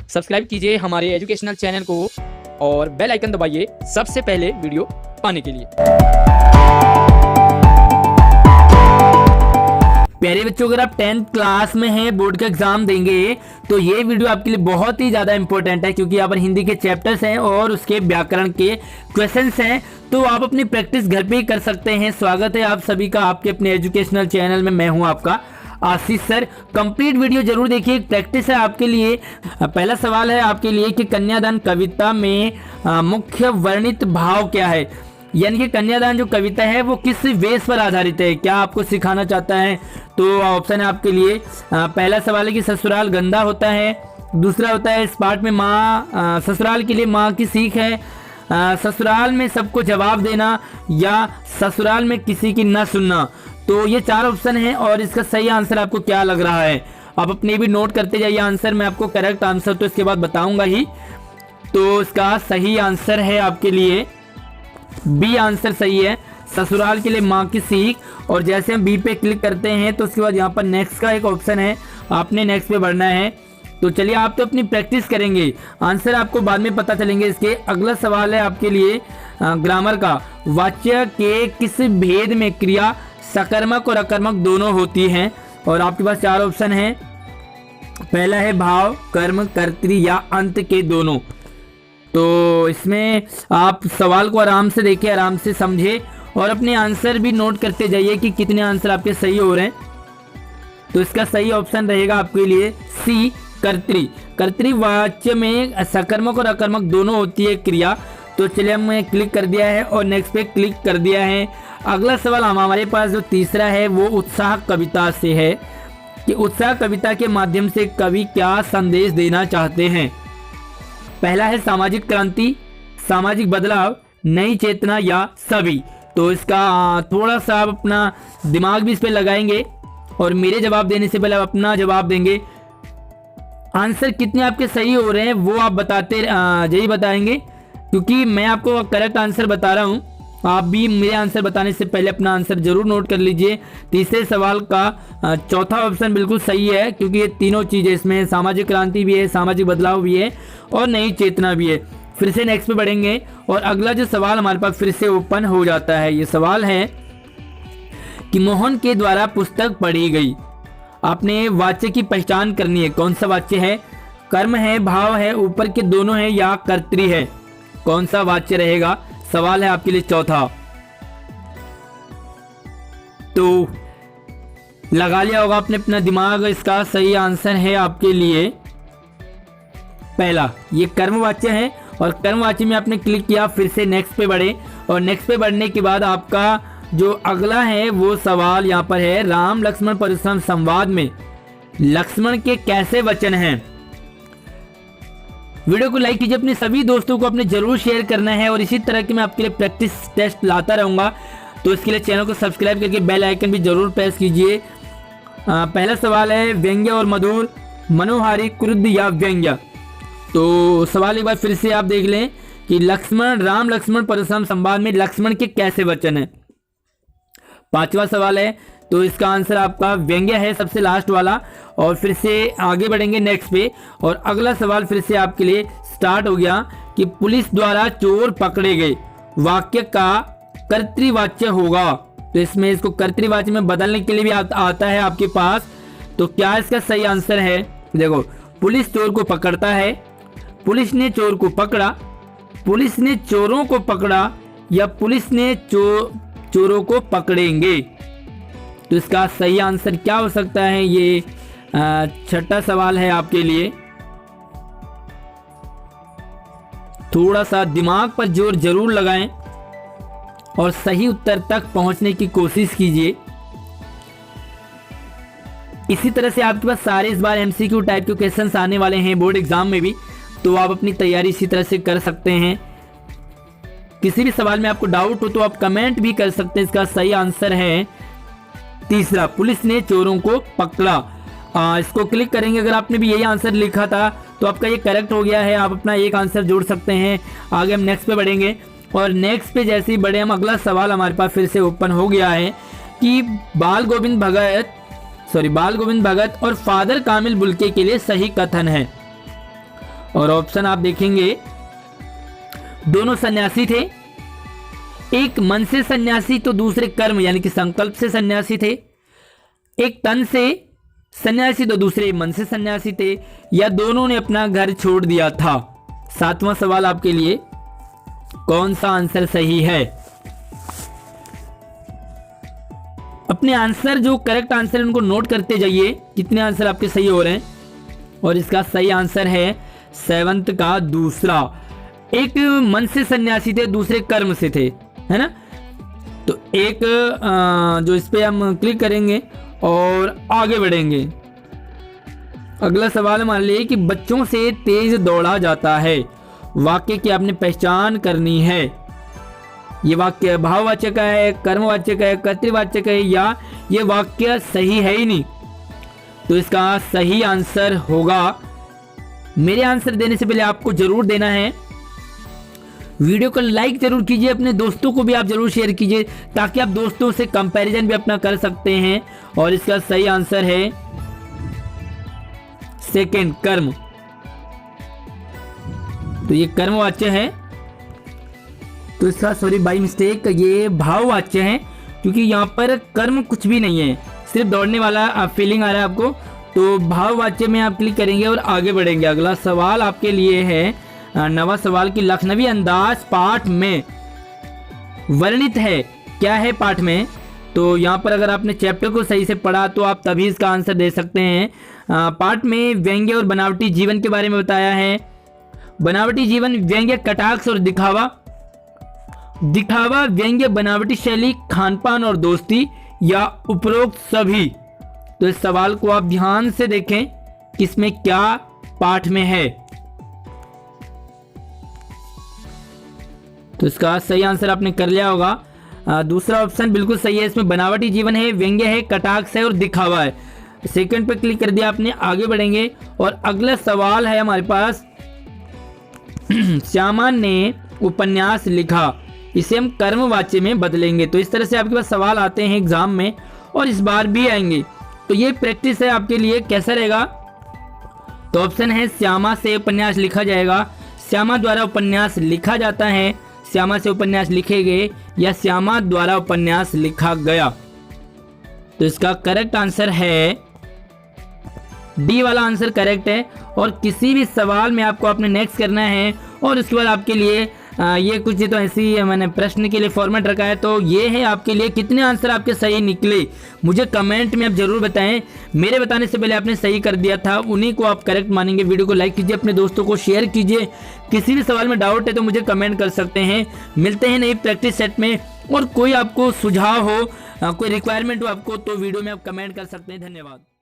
Subscribe कीजिए हमारे educational channel को और बेल आइकन दबाइए सबसे पहले वीडियो पाने के लिए। प्यारे बच्चों, अगर आप 10th क्लास में हैं, बोर्ड का एग्जाम देंगे, तो ये वीडियो आपके लिए बहुत ही ज़्यादा इंपॉर्टेंट है, क्योंकि यहाँ पर हिंदी के चैप्टर्स हैं और उसके व्याकरण के क्वेश्चंस हैं। तो आप अपनी प्रैक्टिस घर पे ही कर सकते हैं। स्वागत है आप सभी का आपके अपने एजुकेशनल चैनल में। मैं हूँ आपका आशीष सर। कंप्लीट वीडियो जरूर देखिए, प्रैक्टिस है आपके लिए। पहला सवाल है आपके लिए कि कन्यादान कविता में मुख्य वर्णित भाव क्या है, यानी कि कन्यादान जो कविता है वो किस वेश पर आधारित है, क्या आपको सिखाना चाहता है। तो ऑप्शन है आपके लिए, पहला सवाल है कि ससुराल गंदा होता है, दूसरा होता है इस पाठ में माँ ससुराल के लिए माँ की सीख है, ससुराल में सबको जवाब देना, या ससुराल में किसी की न सुनना। तो ये चार ऑप्शन हैं और इसका सही आंसर आपको क्या लग रहा है। आप अपने भी नोट करते जाइए आंसर, मैं आपको करेक्ट आंसर तो इसके बाद बताऊंगा ही। तो इसका सही आंसर है आपके लिए बी आंसर सही है, ससुराल के लिए माँ की सीख। और जैसे हम बी पे क्लिक करते हैं तो उसके बाद यहाँ पर नेक्स्ट का एक ऑप्शन है, आपने नेक्स्ट पे बढ़ना है। तो चलिए, आप तो अपनी प्रैक्टिस करेंगे, आंसर आपको बाद में पता चलेंगे इसके। अगला सवाल है आपके लिए ग्रामर का, वाच्य के किस भेद में क्रिया सकर्मक और अकर्मक दोनों होती हैं। और आपके पास चार ऑप्शन हैं, पहला है भाव, कर्म, कर्तृ या अंत के दोनों। तो इसमें आप सवाल को आराम से देखिए, आराम से समझे और अपने आंसर भी नोट करते जाइए कि कितने आंसर आपके सही हो रहे हैं। तो इसका सही ऑप्शन रहेगा आपके लिए सी, कर्तृ। कर्तृवाच्य में सकर्मक और अकर्मक दोनों होती है क्रिया। तो चलिए, हमने क्लिक कर दिया है और नेक्स्ट पे क्लिक कर दिया है। अगला सवाल हमारे पास जो तीसरा है वो उत्साह कविता से है कि उत्साह कविता के माध्यम से कवि क्या संदेश देना चाहते हैं। पहला है सामाजिक क्रांति, सामाजिक बदलाव, नई चेतना या सभी। तो इसका थोड़ा सा आप अपना दिमाग भी इस पे लगाएंगे और मेरे जवाब देने से पहले आप अपना जवाब देंगे। आंसर कितने आपके सही हो रहे हैं वो आप बताते यही बताएंगे, क्योंकि मैं आपको करेक्ट आंसर बता रहा हूँ। आप भी मेरे आंसर बताने से पहले अपना आंसर जरूर नोट कर लीजिए। तीसरे सवाल का चौथा ऑप्शन बिल्कुल सही है, क्योंकि ये तीनों चीज़ें इसमें, सामाजिक क्रांति भी है, सामाजिक बदलाव भी है और नई चेतना भी है। फिर से नेक्स्ट पे बढ़ेंगे और अगला जो सवाल हमारे पास फिर से ओपन हो जाता है। ये सवाल है कि मोहन के द्वारा पुस्तक पढ़ी गई, आपने वाच्य की पहचान करनी है। कौन सा वाच्य है, कर्म है, भाव है, ऊपर के दोनों है या कर्तृ है। कौन सा वाच्य रहेगा, सवाल है आपके लिए चौथा। तो लगा लिया होगा आपने अपना दिमाग, इसका सही आंसर है आपके लिए पहला, ये कर्मवाच्य है। और कर्मवाच्य में आपने क्लिक किया, फिर से नेक्स्ट पे बढ़े और नेक्स्ट पे बढ़ने के बाद आपका जो अगला है वो सवाल यहाँ पर है, राम लक्ष्मण परशुराम संवाद में लक्ष्मण के कैसे वचन हैं। वीडियो को लाइक कीजिए, अपने सभी दोस्तों को अपने जरूर शेयर करना है और इसी तरह के मैं आपके लिए प्रैक्टिस टेस्ट लाता रहूँगा। तो इसके लिए चैनल को सब्सक्राइब करके बेल आइकन भी जरूर प्रेस कीजिए। पहला सवाल है व्यंग्य और मधुर, मनोहारी, क्रुद्ध या व्यंग्य। तो सवाल एक बार फिर से आप देख लें कि राम लक्ष्मण परशुराम संवाद में लक्ष्मण के कैसे वचन है। पांचवा सवाल है, तो इसका आंसर आपका व्यंग्य है, सबसे लास्ट वाला। और फिर से आगे बढ़ेंगे नेक्स्ट पे और अगला सवाल फिर से आपके लिए स्टार्ट हो गया कि पुलिस द्वारा चोर पकड़े गए, वाक्य का कर्तृवाच्य होगा। तो इसमें इसको कर्तृवाच्य में बदलने के लिए भी आता है आपके पास। तो क्या इसका सही आंसर है, देखो, पुलिस चोर को पकड़ता है, पुलिस ने चोर को पकड़ा, पुलिस ने चोरों को पकड़ा, या पुलिस ने चोरों को पकड़ेंगे। तो इसका सही आंसर क्या हो सकता है, ये छठा सवाल है आपके लिए। थोड़ा सा दिमाग पर जोर जरूर लगाएं और सही उत्तर तक पहुंचने की कोशिश कीजिए। इसी तरह से आपके पास सारे इस बार एमसीक्यू टाइप के क्वेश्चंस आने वाले हैं बोर्ड एग्जाम में भी, तो आप अपनी तैयारी इसी तरह से कर सकते हैं। किसी भी सवाल में आपको डाउट हो तो आप कमेंट भी कर सकते हैं। इसका सही आंसर है तीसरा, पुलिस ने चोरों को पकड़ा। इसको क्लिक करेंगे, अगर आपने भी यही आंसर लिखा था तो आपका ये करेक्ट हो गया है, आप अपना एक आंसर जोड़ सकते हैं। आगे हम नेक्स्ट पे बढ़ेंगे और नेक्स्ट पे जैसे ही बढ़े हम, अगला सवाल हमारे पास फिर से ओपन हो गया है कि बाल गोविंद भगत और फादर कामिल बुल्के के लिए सही कथन है। और ऑप्शन आप देखेंगे दोनों सन्यासी थे, एक मन से सन्यासी तो दूसरे कर्म यानी कि संकल्प से सन्यासी थे, एक तन से सन्यासी तो दूसरे मन से सन्यासी थे, या दोनों ने अपना घर छोड़ दिया था। 7वां सवाल आपके लिए, कौन सा आंसर सही है? अपने आंसर जो करेक्ट आंसर है उनको नोट करते जाइए, कितने आंसर आपके सही हो रहे हैं। और इसका सही आंसर है 7th का दूसरा। एक मन से सन्यासी थे, दूसरे कर्म से थे, है ना। तो एक जो इस पे हम क्लिक करेंगे और आगे बढ़ेंगे। अगला सवाल मान लीजिए कि बच्चों से तेज दौड़ा जाता है, वाक्य की आपने पहचान करनी है। ये वाक्य भाववाचक है, कर्मवाचक है, कर्तृवाचक है, या ये वाक्य सही है ही नहीं। तो इसका सही आंसर होगा, मेरे आंसर देने से पहले आपको जरूर देना है, वीडियो को लाइक जरूर कीजिए, अपने दोस्तों को भी आप जरूर शेयर कीजिए ताकि आप दोस्तों से कंपैरिजन भी अपना कर सकते हैं। और इसका सही आंसर है 2nd कर्म। तो ये कर्मवाच्य है, तो इसका सॉरी बाय मिस्टेक ये भाववाच्य है, क्योंकि यहाँ पर कर्म कुछ भी नहीं है, सिर्फ दौड़ने वाला फीलिंग आ रहा है आपको। तो भाववाच्य में आप क्लिक करेंगे और आगे बढ़ेंगे। अगला सवाल आपके लिए है 9वां सवाल की लखनवी अंदाज पाठ में वर्णित है। क्या है पाठ में? तो यहाँ पर अगर आपने चैप्टर को सही से पढ़ा तो आप तभी इसका आंसर दे सकते हैं। पाठ में व्यंग्य और बनावटी जीवन के बारे में बताया है। बनावटी जीवन, व्यंग्य, कटाक्ष और दिखावा। दिखावा, व्यंग्य, बनावटी शैली, खानपान और दोस्ती, या उपरोक्त सभी। तो इस सवाल को आप ध्यान से देखें किसमें क्या पाठ में है। तो इसका सही आंसर आपने कर लिया होगा। दूसरा ऑप्शन बिल्कुल सही है, इसमें बनावटी जीवन है, व्यंग्य है, कटाक्ष है और दिखावा है। 2nd पे क्लिक कर दिया आपने, आगे बढ़ेंगे। और अगला सवाल है हमारे पास श्यामा ने उपन्यास लिखा, इसे हम कर्मवाच्य में बदलेंगे। तो इस तरह से आपके पास सवाल आते हैं एग्जाम में और इस बार भी आएंगे, तो ये प्रैक्टिस है आपके लिए। कैसा रहेगा? तो ऑप्शन है श्यामा से उपन्यास लिखा जाएगा, श्यामा द्वारा उपन्यास लिखा जाता है, श्यामा से उपन्यास लिखे गए, या श्यामा द्वारा उपन्यास लिखा गया। तो इसका करेक्ट आंसर है डी वाला आंसर करेक्ट है। और किसी भी सवाल में आपको अपने नेक्स्ट करना है और उसके बाद आपके लिए ये कुछ तो ऐसी मैंने प्रश्न के लिए फॉर्मेट रखा है। तो ये है आपके लिए, कितने आंसर आपके सही निकले मुझे कमेंट में आप जरूर बताएं। मेरे बताने से पहले आपने सही कर दिया था, उन्हीं को आप करेक्ट मानेंगे। वीडियो को लाइक कीजिए, अपने दोस्तों को शेयर कीजिए। किसी भी सवाल में डाउट है तो मुझे कमेंट कर सकते हैं। मिलते हैं नई प्रैक्टिस सेट में, और कोई आपको सुझाव हो, कोई रिक्वायरमेंट हो आपको, तो वीडियो में आप कमेंट कर सकते हैं। धन्यवाद।